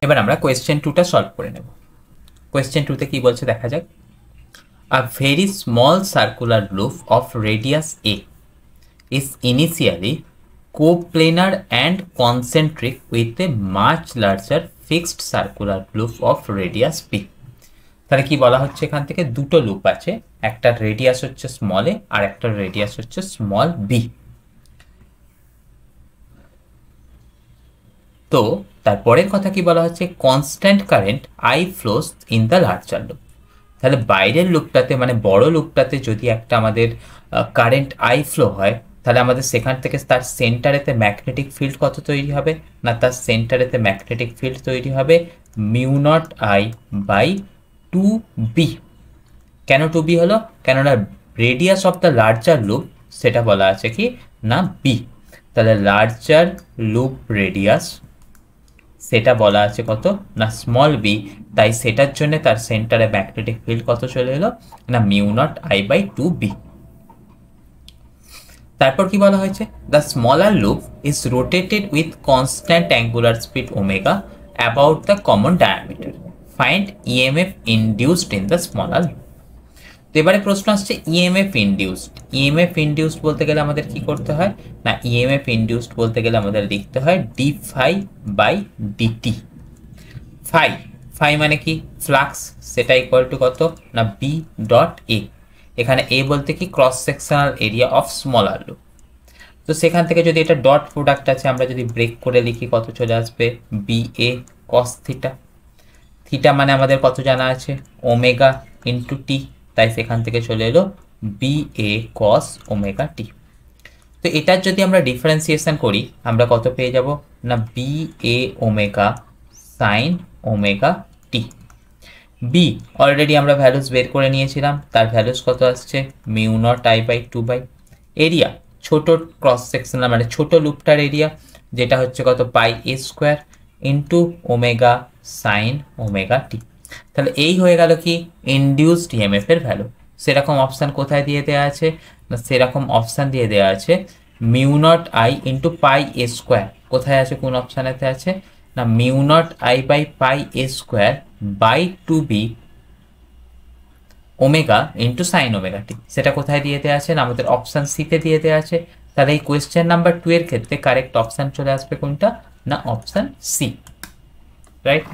এবার আমরা কোয়েশ্চেন 2টা সলভ করে নেব। কোয়েশ্চেন 2তে কি বলছে দেখা যাক। A very small circular loop of radius a is initially coplanar and concentric with a much larger fixed circular loop of radius b। তাহলে কি বলা হচ্ছে, এখান থেকে দুটো লুপ আছে, একটা রেডিয়াস হচ্ছে স্মল এ আর একটা রেডিয়াস হচ্ছে স্মল বি। তো তারপরের কথা কি বলা হচ্ছে, constant current I flows in the larger loop. তাহলে বাইরের লুপটাতে মানে বড় লুপটাতে যদি একটা আমাদের কারেন্ট আই ফ্লো হয়, তাহলে আমাদের সেখান থেকে তার সেন্টারেতে ম্যাগনেটিক ফিল্ড কত তৈরি হবে না, তার সেন্টারেতে ম্যাগনেটিক ফিল্ড তৈরি হবে mu naught I by 2b। কেন 2b হলো, কেননা radius of the larger loop সেটা বলা আছে কি না বি। তাহলে লার্জার লুপ রেডিয়াস সেটা বলা আছে কত না স্মল বি, তাই সেটার জন্য তার সেন্টারে ম্যাগনেটিক ফিল্ড কত চলে এলো না mu naught I by 2b। তারপর কি বলা হয়েছে, the smaller loop is rotated with constant angular speed omega about the common diameter, find EMF induced in the smaller loop. তো এবারে প্রশ্ন আসছে ইএমএফ ইনডিউসড। ইএমএফ ইনডিউসড বলতে গেলে আমাদের কি করতে হয় না, ইএমএফ ইনডিউসড বলতে গেলে আমাদের লিখতে হয় d phi by dt. Phi phi মানে কি ফ্লাক্স, সেটা ইকুয়াল টু কত না বি ডট এ। এখানে এ বলতে কি cross sectional area of smaller loop. তো সেখান থেকে যদি এটা ডট প্রোডাক্ট আছে, আমরা যদি ব্রেক করে লিখি কত চলে আসবে B A cos theta. Theta মানে আমাদের কত জানা আছে ওমেগা ইন্টু টি, তাই সেখান থেকে চলে এলো B A cos omega t. তো এটার যদি আমরা ডিফারেন্সিয়েশন করি আমরা কত পেয়ে যাব না B A omega sine omega t. B already আমরা ভ্যালুস বের করে নিয়েছিলাম, তার ভ্যালুস কত আসছে mu naught I by 2 by area ছোট ক্রস সেকশনাল মানে ছোট লুপটার এরিয়া যেটা হচ্ছে কত pi a square into omega sine omega t. তাহলে এই হয়ে গেল কি ইনডিউসড ইএমএফ এর ভ্যালু। সেরকম অপশান কোথায় দিয়ে দেওয়া আছে না, সেরকম অপশান দিয়ে দেওয়া আছে mu naught I into pi a square. কোথায় আছে, কোন অপশানেতে আছে না mu naught I by pi a square by 2b omega into sine omega t. সেটা কোথায় দিয়ে দেওয়া আছে না আমাদের অপশান সিতে দিয়ে দেওয়া আছে। তাহলে এই কোয়েশ্চেন নাম্বার 2 এর ক্ষেত্রে কারেক্ট অপশান চলে আসবে কোনটা না অপশান সি, রাইট।